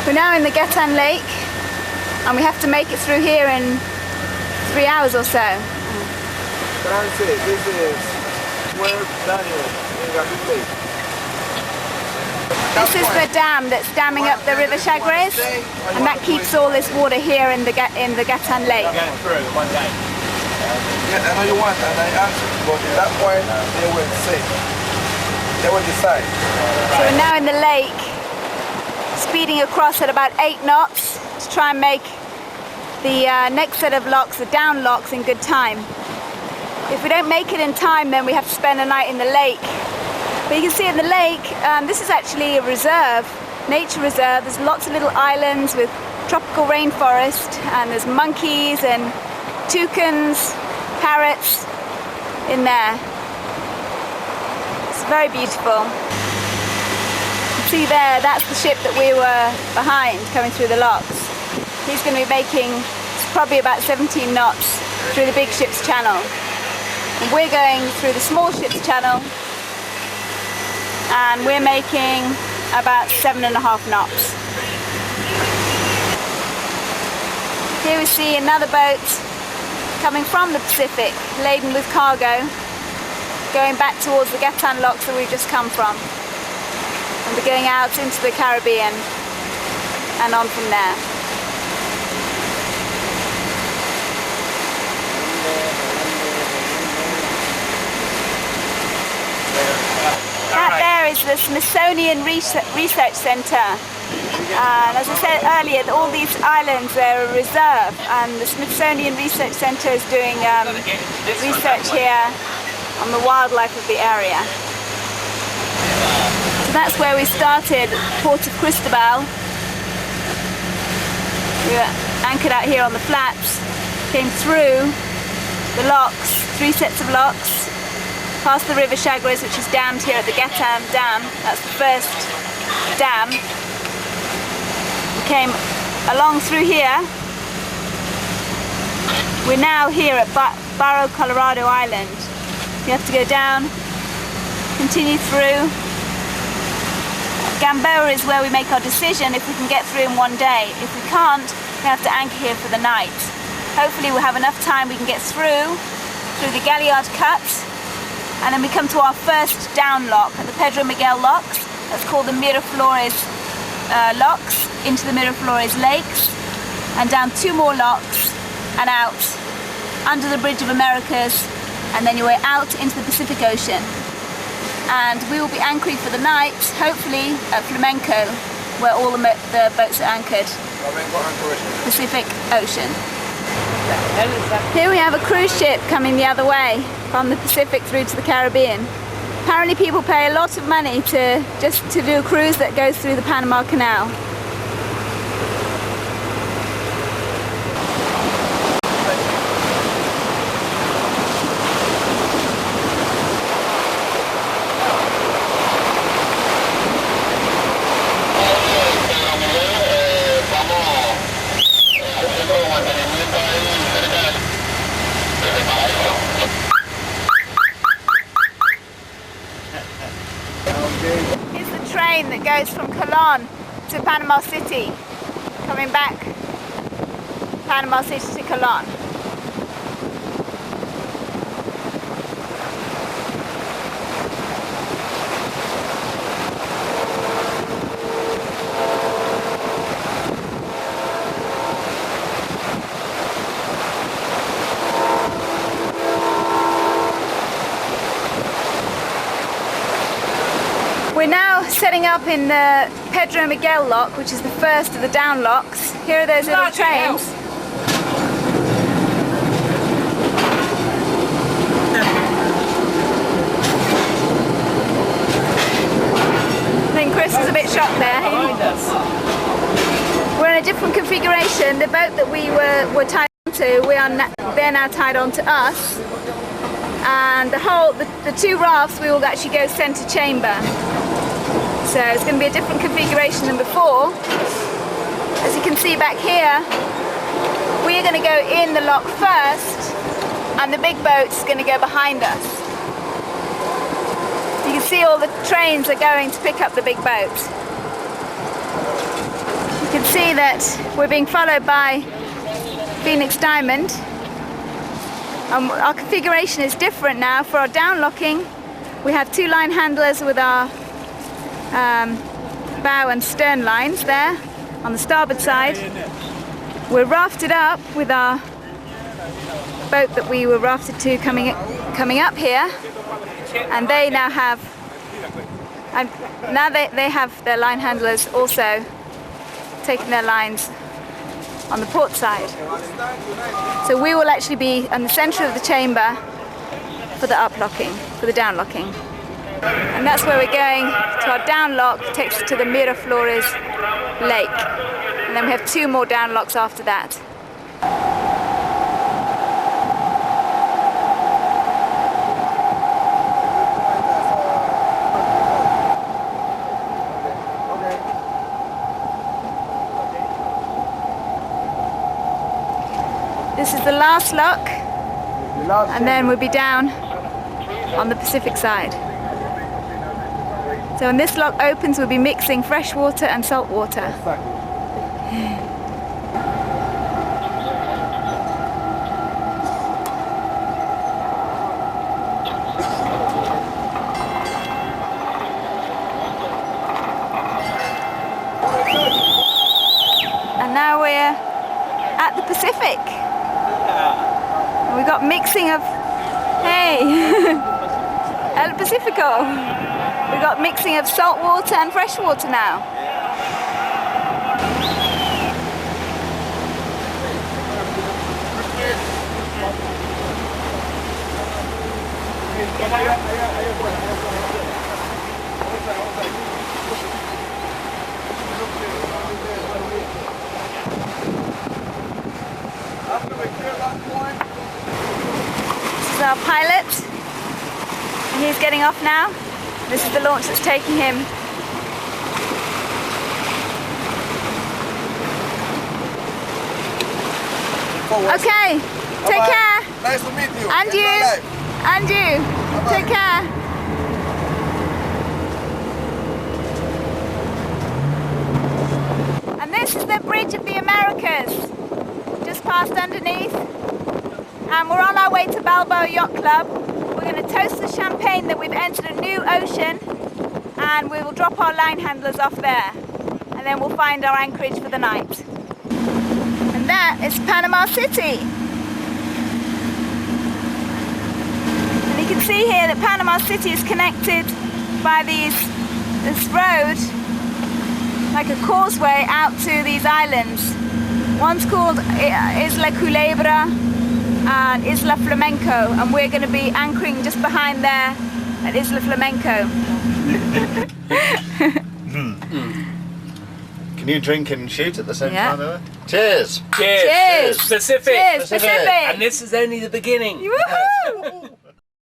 We're now in the Getan Lake and we have to make it through here in 3 hours or so. Francis, this is where Daniel in Galit Lake. This is the dam that's damming up the River Chagres, and that keeps all this water here in the Getan Lake. Get through one day. Yeah, I know you want, and I answered, but at that point they will say, they will decide. So we're now in the lake, speeding across at about 8 knots to try and make the next set of locks, the down locks, in good time. If we don't make it in time, then we have to spend a night in the lake. But you can see in the lake, this is actually a reserve, nature reserve. There's lots of little islands with tropical rainforest, and there's monkeys and toucans, parrots in there. It's very beautiful. You can see there, that's the ship that we were behind coming through the locks. He's going to be making probably about 17 knots through the big ship's channel. And we're going through the small ship's channel, and we're making about 7.5 knots. Here we see another boat coming from the Pacific, laden with cargo, going back towards the Getan locks that we've just come from. And we're going out into the Caribbean and on from there. That there is the Smithsonian Research Center. And as I said earlier, all these islands are a reserve, and the Smithsonian Research Center is doing research here on the wildlife of the area. So that's where we started, Port of Cristobal. We were anchored out here on the flats, came through the locks, 3 sets of locks, past the River Chagres, which is dammed here at the Getan Dam. That's the first dam. We came along through here. We're now here at Barro Colorado Island. You have to go down, continue through. Gamboa is where we make our decision if we can get through in one day. If we can't, we have to anchor here for the night. Hopefully we'll have enough time we can get through the Galliard Cut, and then we come to our first down lock at the Pedro Miguel locks. That's called the Miraflores locks, into the Miraflores lakes, and down 2 more locks and out under the Bridge of Americas, and then your way out into the Pacific Ocean. And we will be anchoring for the night, hopefully at Flamenco, where all the boats are anchored. Pacific Ocean. Here we have a cruise ship coming the other way from the Pacific through to the Caribbean. Apparently people pay a lot of money just to do a cruise that goes through the Panama Canal. Here's the train that goes from Colón to Panama City, coming back Panama City to Colón. We're now setting up in the Pedro Miguel lock, which is the first of the down locks. Here are those little trains. I think Chris was a bit shocked there. We're in a different configuration. The boat that we were tied onto, they're now tied onto us. And the 2 rafts, we will actually go centre chamber. So it's going to be a different configuration than before. As you can see back here, we're going to go in the lock first, and the big boat's going to go behind us. You can see all the trains are going to pick up the big boat. You can see that we're being followed by Phoenix Diamond. Our configuration is different now. For our downlocking, we have 2 line handlers with our bow and stern lines there on the starboard side. We're rafted up with our boat that we were rafted to coming up here, and they now have they have their line handlers also taking their lines on the port side. So we will actually be in the center of the chamber for the uplocking, for the downlocking. And that's where we're going to our downlock, takes us to the Miraflores Lake. And then we have 2 more downlocks after that. This is the last lock, and then we'll be down on the Pacific side. So when this lock opens, we'll be mixing fresh water and salt water. And now we're at the Pacific. And we've got mixing of, hey, El Pacifico. We've got mixing of salt water and fresh water now. This is our pilot, and he's getting off now. This is the launch that's taking him. Okay, take care. Nice to meet you. And you. And you. Take care. And this is the Bridge of the Americas, just past underneath. And we're on our way to Balboa Yacht Club. We're going to toast the champagne that we've entered a new ocean, and we will drop our line handlers off there. And then we'll find our anchorage for the night. And that is Panama City. And you can see here that Panama City is connected by this road, like a causeway out to these islands. One's called Isla Culebra and Isla Flamenco, and we're going to be anchoring just behind there at Isla Flamenco. Can you drink and shoot at the same Yeah. time? Though? Cheers! Cheers! Pacific! Cheers, Pacific! And this is only the beginning. Woohoo!